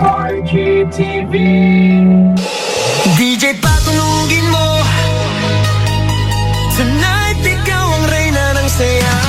RGTV. DJ patulugin mo. Tonight ikaw ang reyna ng sayaw.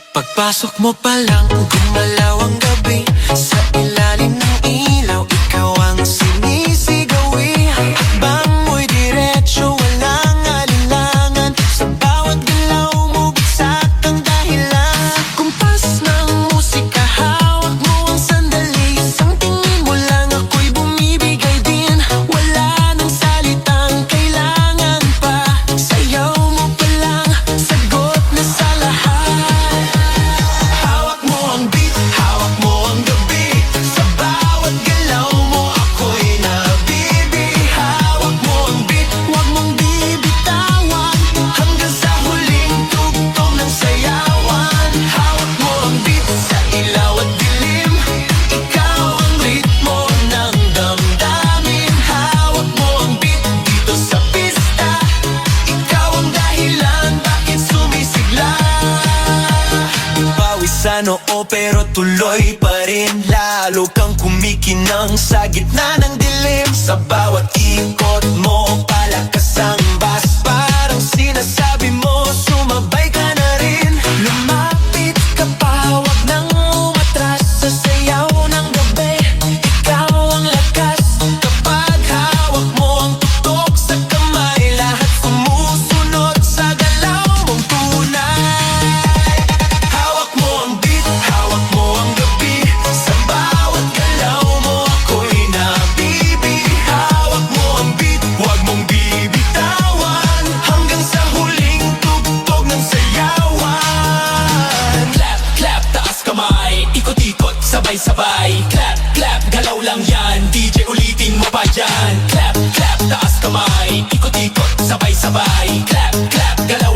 Pagpasok mo pa lang, gumalaw ang gabi. Sa ilalim ng ilaw, ikaw ang sinisigawi. Hakbang mo'y diretso, walang alinlangan. Sa bawat galaw mo, bigsat ang dahilan. Kumpas ng musika, hawak mo ang sandali. Isang tingin mo lang, ako'y bumibigay din. Wala nang salitang kailangan pa. Sayaw mo pa lang, sagot na sa lahat. Hawak mo ang beat, hawak mo ang gabi. Sa bawat galaw mo, ako'y nabibi. Hawak mo ang beat, huwag mong bibitawan. Hanggang sa huling tugtog ng sayawan. Hawak mo ang beat, sa ilaw at dilim. Ikaw ang ritmo ng damdamin. Hawak mo ang beat, dito sa pista. Ikaw ang dahilan, bakit sumisigla. Pawis sa noo pero tuloy pa rin. Lalo kang kumikinang sa gitna ng dilim. Sa bawat ikot mo, palakas ang bass. Parang sinasabi mo, sumabay ka na rin. Lumapit ka pa, wag nang umatras. Sa sayaw ng gabi, ikaw ang lakas. Kapag hawak mo ang tutok sa kamay, lahat sumusunod sa galaw mong tunay. Hawak mo ang beat, hawak mo ang gabi. Sa bawat galaw mo, ako'y nabibi. Hawak mo ang beat, huwag mong bibitawan. Hanggang sa huling tugtog ng sayawan. Clap, clap, taas kamay. Ikot-ikot, sabay-sabay. Clap, clap, galaw lang yan. DJ ulitin mo pa dyan. Clap, clap, taas kamay. Ikot-ikot, sabay-sabay. Clap, clap, galaw